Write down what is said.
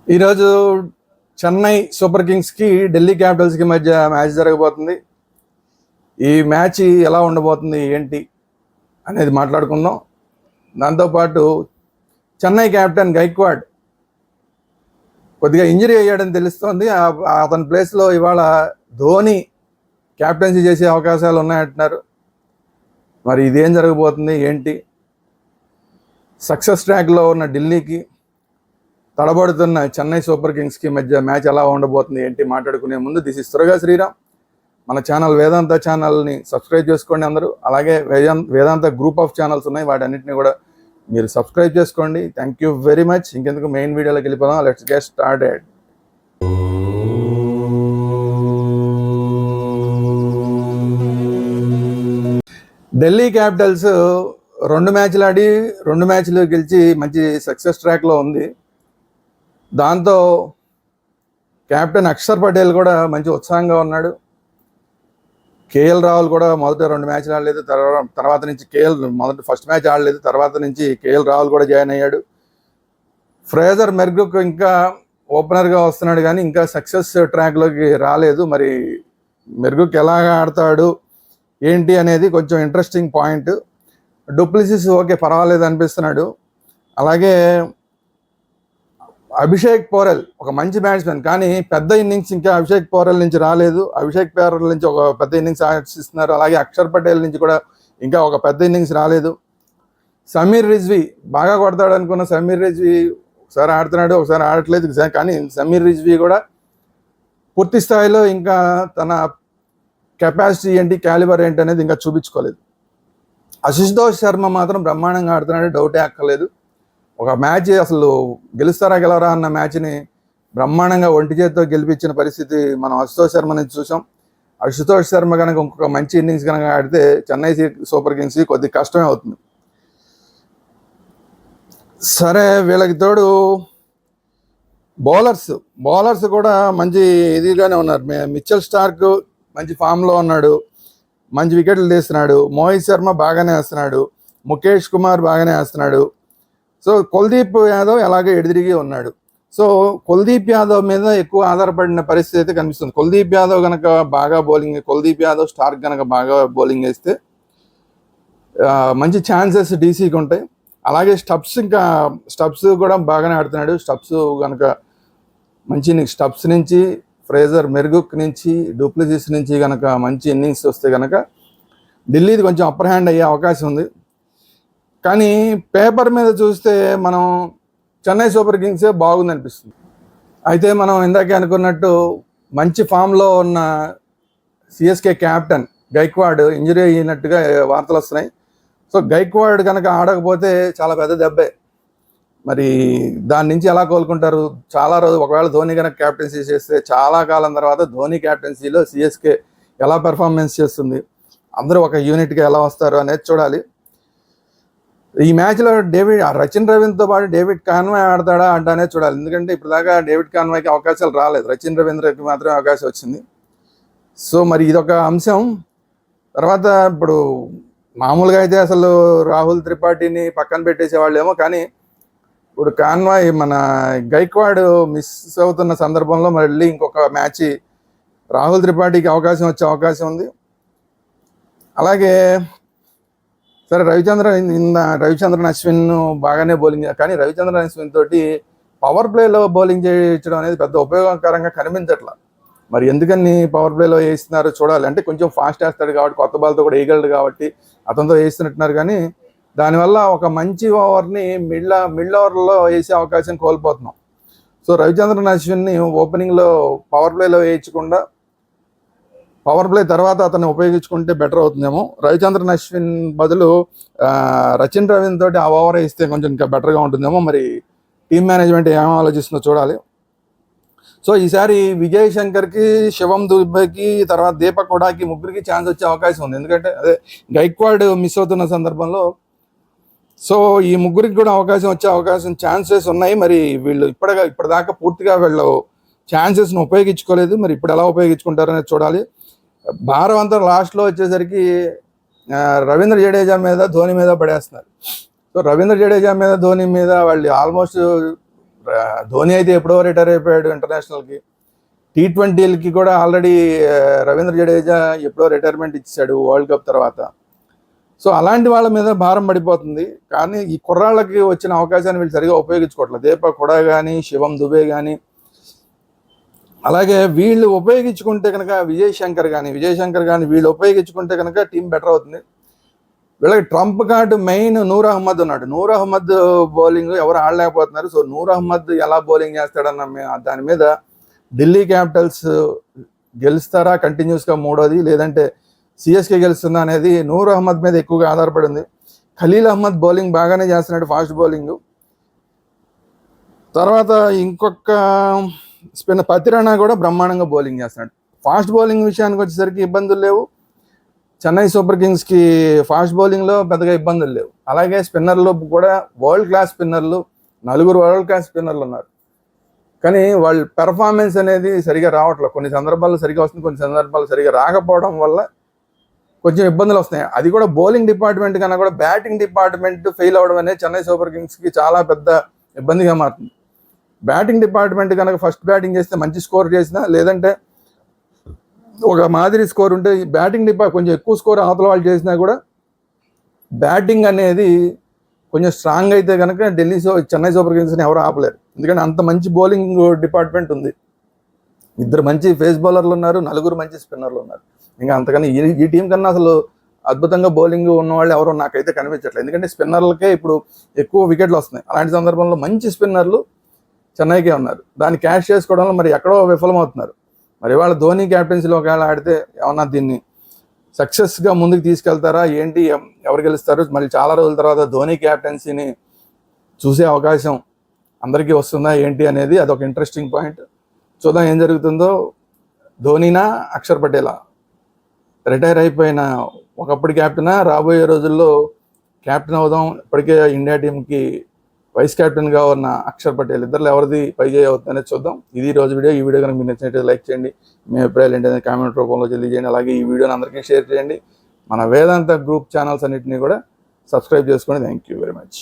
ఈరోజు చెన్నై సూపర్ కింగ్స్కి ఢిల్లీ క్యాపిటల్స్కి మధ్య మ్యాచ్ జరగబోతుంది. ఈ మ్యాచ్ ఎలా ఉండబోతుంది ఏంటి అనేది మాట్లాడుకుందాం. దాంతోపాటు చెన్నై కెప్టెన్ గైక్వాడ్ కొద్దిగా ఇంజరీ అయ్యాడని తెలుస్తోంది. అతని ప్లేస్లో ఇవాళ ధోని క్యాప్టెన్సీ చేసే అవకాశాలు ఉన్నాయంటున్నారు. మరి ఇదేం జరగబోతుంది ఏంటి? సక్సెస్ ట్రాక్లో ఉన్న ఢిల్లీకి తడబడుతున్న చెన్నై సూపర్ కింగ్స్కి మధ్య మ్యాచ్ ఎలా ఉండబోతుంది ఏంటి మాట్లాడుకునే ముందు దిస్ ఇస్ త్వరగా శ్రీరామ్. మన ఛానల్ వేదాంత ఛానల్ని సబ్స్క్రైబ్ చేసుకోండి అందరూ. అలాగే వేదాంత గ్రూప్ ఆఫ్ ఛానల్స్ ఉన్నాయి, వాటన్నిటిని కూడా మీరు సబ్స్క్రైబ్ చేసుకోండి. Thank you very much. ఇంకెందుకు మెయిన్ వీడియోలోకి వెళ్ళిపోదాం. Let's get started. Delhi Capitals 2 మ్యాచ్లు ఆడి 2 మ్యాచ్లు గెలిచి మంచి సక్సెస్ ట్రాక్లో ఉంది. దాంతో కెప్టెన్ అక్షర్ పటేల్ కూడా మంచి ఉత్సాహంగా ఉన్నాడు. కేఎల్ రాహుల్ కూడా మొదట 2 మ్యాచ్లు ఆడలేదు, తర్వాత నుంచి ఫస్ట్ మ్యాచ్ ఆడలేదు, తర్వాత నుంచి కేఎల్ రాహుల్ కూడా జాయిన్ అయ్యాడు. ఫ్రేజర్ మెర్గుక్ ఇంకా ఓపెనర్గా వస్తున్నాడు కానీ ఇంకా సక్సెస్ ట్రాక్లోకి రాలేదు. మరి మెర్గుక్ ఎలాగా ఆడతాడు ఏంటి అనేది కొంచెం ఇంట్రెస్టింగ్ పాయింట్. డూప్లెసిస్ ఓకే పర్వాలేదు అనిపిస్తున్నాడు. అలాగే అభిషేక్ పోరెల్ ఒక మంచి బ్యాట్స్మెన్, కానీ పెద్ద ఇన్నింగ్స్ ఇంకా అభిషేక్ పోరెల్ నుంచి రాలేదు. అభిషేక్ పోరెల్ నుంచి ఒక పెద్ద ఇన్నింగ్స్ ఆశిస్తున్నారు. అలాగే అక్షర్ పటేల్ నుంచి కూడా ఇంకా ఒక పెద్ద ఇన్నింగ్స్ రాలేదు. సమీర్ రిజ్వీ బాగా కొడతాడు అనుకున్న సమీర్ రిజ్వీ ఒకసారి ఆడుతున్నాడు, ఒకసారి ఆడట్లేదు. కానీ సమీర్ రిజ్వీ కూడా పూర్తి స్థాయిలో ఇంకా తన కెపాసిటీ ఏంటి, క్యాలిబర్ ఏంటి అనేది ఇంకా చూపించుకోలేదు. అశుతోష్ శర్మ మాత్రం బ్రహ్మాండంగా ఆడుతున్నాడు, డౌటే అక్కర్లేదు. ఒక మ్యాచ్ అసలు గెలుస్తారా గెలవరా అన్న మ్యాచ్ని బ్రహ్మాండంగా ఒంటి చేతితో గెలిపించిన పరిస్థితి మనం అశుతోష్ శర్మ నుంచి చూసాం. అశుతోష్ శర్మ కనుక ఇంకొక మంచి ఇన్నింగ్స్ కనుక ఆడితే చెన్నై సూపర్ కింగ్స్కి కొద్దిగా కష్టమే అవుతుంది. సరే, వీళ్ళకి తోడు బౌలర్స్ కూడా మంచి ఇదిగానే ఉన్నారు. మిచెల్ స్టార్క్ మంచి ఫామ్లో ఉన్నాడు, మంచి వికెట్లు తీస్తున్నాడు. మోహిత్ శర్మ బాగానే వేస్తున్నాడు, ముఖేష్ కుమార్ బాగానే వేస్తున్నాడు. సో కుల్దీప్ యాదవ్ ఎలాగో ఎడిదిరిగి ఉన్నాడు. సో కుల్దీప్ యాదవ్ మీద ఎక్కువ ఆధారపడిన పరిస్థితి అయితే కనిపిస్తుంది. కుల్దీప్ యాదవ్ కనుక బాగా కుల్దీప్ యాదవ్ స్టార్క్ కనుక బాగా బౌలింగ్ వేస్తే మంచి ఛాన్సెస్ డీసీకి ఉంటాయి. అలాగే స్టబ్స్ కూడా బాగానే ఆడుతున్నాడు. స్టబ్స్ కనుక స్టబ్స్ నుంచి ఫ్రేజర్ మెర్గుక్ నుంచి డూప్లెసిస్ నుంచి కనుక మంచి ఇన్నింగ్స్ వస్తే కనుక ఢిల్లీది కొంచెం అప్పర్ హ్యాండ్ అయ్యే అవకాశం ఉంది. కానీ పేపర్ మీద చూస్తే మనం చెన్నై సూపర్ కింగ్సే బాగుంది అనిపిస్తుంది. అయితే మనం ఇందాకే అనుకున్నట్టు మంచి ఫామ్లో ఉన్న సిఎస్కే క్యాప్టెన్ గైక్వాడ్ ఇంజరీ అయినట్టుగా వార్తలు వస్తున్నాయి. సో గైక్వాడ్ కనుక ఆడకపోతే చాలా పెద్ద దెబ్బే. మరి దాని నుంచి ఎలా కోలుకుంటారు? చాలా రోజు ఒకవేళ ధోని కనుక క్యాప్టెన్సీ చేస్తే చాలా కాలం తర్వాత ధోని క్యాప్టెన్సీలో సిఎస్కే ఎలా పెర్ఫార్మెన్స్ చేస్తుంది, అందరూ ఒక యూనిట్గా ఎలా వస్తారు అనేది చూడాలి. ఈ మ్యాచ్లో రచిన్ రవీంద్రతో పాటు డేవిడ్ కాన్వాయ్ ఆడతాడా అనేది చూడాలి. ఎందుకంటే ఇప్పుడు దాకా డేవిడ్ కాన్వాయ్కి అవకాశాలు రాలేదు, రచిన్ రవీంద్రకి మాత్రమే అవకాశం వచ్చింది. సో మరి ఇదొక అంశం. తర్వాత ఇప్పుడు మామూలుగా అయితే అసలు రాహుల్ త్రిపాఠిని పక్కన పెట్టేసేవాళ్ళేమో, కానీ ఇప్పుడు కాన్వాయ్ మన గైక్వాడ్ మిస్ అవుతున్న సందర్భంలో మళ్ళీ ఇంకొక మ్యాచ్ రాహుల్ త్రిపాఠికి అవకాశం వచ్చే అవకాశం ఉంది. అలాగే సరే రవిచంద్రన్ అశ్విన్ బాగానే బౌలింగ్, కానీ రవిచంద్రన్ అశ్విన్ తోటి పవర్ ప్లేలో బౌలింగ్ చేయించడం అనేది పెద్ద ఉపయోగకరంగా కనిపించట్లా. మరి ఎందుకని పవర్ ప్లేలో వేస్తున్నారో చూడాలి. అంటే కొంచెం ఫాస్ట్ వేస్తాడు కాబట్టి, కొత్త బాల్తో కూడా వేయగలడు కాబట్టి అతనితో వేస్తున్నట్టున్నారు. కానీ దానివల్ల ఒక మంచి ఓవర్ని మిడ్ ఓవర్లో వేసే అవకాశం కోల్పోతున్నాం. సో రవిచంద్రన్ అశ్విన్ని ఓపెనింగ్లో పవర్ ప్లేలో వేయించకుండా పవర్ ప్లే తర్వాత అతన్ని ఉపయోగించుకుంటే బెటర్ అవుతుందేమో. రవిచంద్రన్ అశ్విన్ బదులు రచిన్ రవీంద్ర తోటి ఆ ఓవర్ వేస్తే కొంచెం ఇంకా బెటర్గా ఉంటుందేమో. మరి టీమ్ మేనేజ్మెంట్ ఏం ఆలోచిస్తుందో చూడాలి. సో ఈసారి విజయ్ శంకర్కి, శివం దుబేకి, తర్వాత దీపక్ హుడాకి ముగ్గురికి ఛాన్స్ వచ్చే అవకాశం ఉంది. ఎందుకంటే అదే గైక్వాడ్ మిస్ అవుతున్న సందర్భంలో సో ఈ ముగ్గురికి కూడా ఛాన్సెస్ ఉన్నాయి. మరి వీళ్ళు ఇప్పటిదాకా పూర్తిగా వీళ్ళు ఛాన్సెస్ను ఉపయోగించుకోలేదు. మరి ఇప్పుడు ఎలా ఉపయోగించుకుంటారనేది చూడాలి. భారం అంతా లాస్ట్లో వచ్చేసరికి రవీంద్ర జడేజా మీద ధోని మీద పడేస్తున్నారు. సో రవీంద్ర జడేజా మీద ధోని మీద వాళ్ళు ఆల్మోస్ట్ ధోని అయితే ఎప్పుడో రిటైర్ అయిపోయాడు ఇంటర్నేషనల్కి. T20లకి కూడా ఆల్రెడీ రవీంద్ర జడేజా ఎప్పుడో రిటైర్మెంట్ ఇచ్చాడు వరల్డ్ కప్ తర్వాత. సో అలాంటి వాళ్ళ మీద భారం పడిపోతుంది. కానీ ఈ కుర్రాళ్ళకి వచ్చిన అవకాశాన్ని వీళ్ళు సరిగా ఉపయోగించుకోవట్లేదు. దీపక్ హుడా కానీ, శివం దుబే కానీ, అలాగే వీళ్ళు ఉపయోగించుకుంటే కనుక విజయ్ శంకర్ కానీ వీళ్ళు ఉపయోగించుకుంటే కనుక టీం బెటర్ అవుతుంది. వీళ్ళకి trump card main Noor Ahmad ఉన్నాడు. నూర్ అహ్మద్ బౌలింగ్ ఎవరు ఆడలేకపోతున్నారు. సో నూర్ అహ్మద్ ఎలా బౌలింగ్ చేస్తాడన్న దాని మీద ఢిల్లీ క్యాపిటల్స్ గెలుస్తారా కంటిన్యూస్గా మూడోది, లేదంటే సిఎస్కే గెలుస్తుందా అనేది నూర్ అహ్మద్ మీద ఎక్కువగా ఆధారపడి ఉంది. ఖలీల్ అహ్మద్ బౌలింగ్ బాగానే చేస్తున్నాడు, ఫాస్ట్ బౌలింగ్. తర్వాత ఇంకొక స్పిన్నర్ పతిరాణా కూడా బ్రహ్మాండంగా బౌలింగ్ చేస్తున్నాడు. ఫాస్ట్ బౌలింగ్ విషయానికి వచ్చేసరికి ఇబ్బందులు లేవు. చెన్నై సూపర్ కింగ్స్కి ఫాస్ట్ బౌలింగ్లో పెద్దగా ఇబ్బందులు లేవు. అలాగే స్పిన్నర్లు కూడా వరల్డ్ క్లాస్ స్పిన్నర్లు, 4 వరల్డ్ క్లాస్ స్పిన్నర్లు ఉన్నారు. కానీ వాళ్ళ పెర్ఫార్మెన్స్ అనేది సరిగా రావట్లేదు. కొన్ని సందర్భాల్లో సరిగా వస్తుంది, కొన్ని సందర్భాలు సరిగా రాకపోవడం వల్ల కొంచెం ఇబ్బందులు వస్తున్నాయి. అది కూడా బౌలింగ్ డిపార్ట్మెంట్ కన్నా కూడా బ్యాటింగ్ డిపార్ట్మెంట్ ఫెయిల్ అవ్వడం అనేది చెన్నై సూపర్ కింగ్స్కి చాలా పెద్ద ఇబ్బందిగా మారుతుంది. బ్యాటింగ్ డిపార్ట్మెంట్ కనుక ఫస్ట్ బ్యాటింగ్ చేస్తే మంచి స్కోర్ చేసినా, లేదంటే ఒక మాదిరి స్కోర్ ఉంటే బ్యాటింగ్ కొంచెం ఎక్కువ స్కోర్ అవతల వాళ్ళు చేసినా కూడా బ్యాటింగ్ అనేది కొంచెం స్ట్రాంగ్ అయితే కనుక చెన్నై సూపర్ కింగ్స్ని ఎవరు ఆపలేరు. ఎందుకంటే అంత మంచి బౌలింగ్ డిపార్ట్మెంట్ ఉంది. 2 మంచి ఫేస్ బౌలర్లు ఉన్నారు, 4 మంచి స్పిన్నర్లు ఉన్నారు. ఇంకా అంతకన్నా ఈ టీం కన్నా అసలు అద్భుతంగా బౌలింగ్ ఉన్న వాళ్ళు ఎవరో నాకైతే కనిపించట్లేదు. ఎందుకంటే స్పిన్నర్లకే ఇప్పుడు ఎక్కువ వికెట్లు వస్తున్నాయి. అలాంటి సందర్భంలో మంచి స్పిన్నర్లు చెన్నైకే ఉన్నారు. దాన్ని క్యాష్ చేసుకోవడంలో మరి ఎక్కడో విఫలమవుతున్నారు. మరి వాళ్ళ ధోని క్యాప్టెన్సీలో ఒకవేళ ఆడితే ఏమన్నా దీన్ని సక్సెస్గా ముందుకు తీసుకెళ్తారా ఏంటి, ఎవరు గెలుస్తారు? మళ్ళీ చాలా రోజుల తర్వాత ధోని క్యాప్టెన్సీని చూసే అవకాశం అందరికీ వస్తుందా ఏంటి అనేది అదొక ఇంట్రెస్టింగ్ పాయింట్. చూద్దాం ఏం జరుగుతుందో. ధోనినా, అక్షర్ పటేలా, రిటైర్ అయిపోయిన ఒకప్పుడు క్యాప్టెనా, రాబోయే రోజుల్లో క్యాప్టెన్ అవుదాం, ఇప్పటికే ఇండియా టీంకి వైస్ క్యాప్టెన్గా ఉన్న అక్షర్ పటేల్, ఇద్దరు ఎవరిది పైచేయి అవుతుందనేది చూద్దాం. ఇది రోజు వీడియో. ఈ వీడియో కనుక మీకు నచ్చినట్లయితే లైక్ చేయండి, మీ అభిప్రాయాలు ఏంటనేది కామెంట్ రూపంలో తెలియజేయండి. అలాగే ఈ వీడియోని అందరికీ షేర్ చేయండి. మన వేదాంత గ్రూప్ ఛానల్స్ అన్నింటినీ కూడా సబ్స్క్రైబ్ చేసుకోండి. Thank you very much.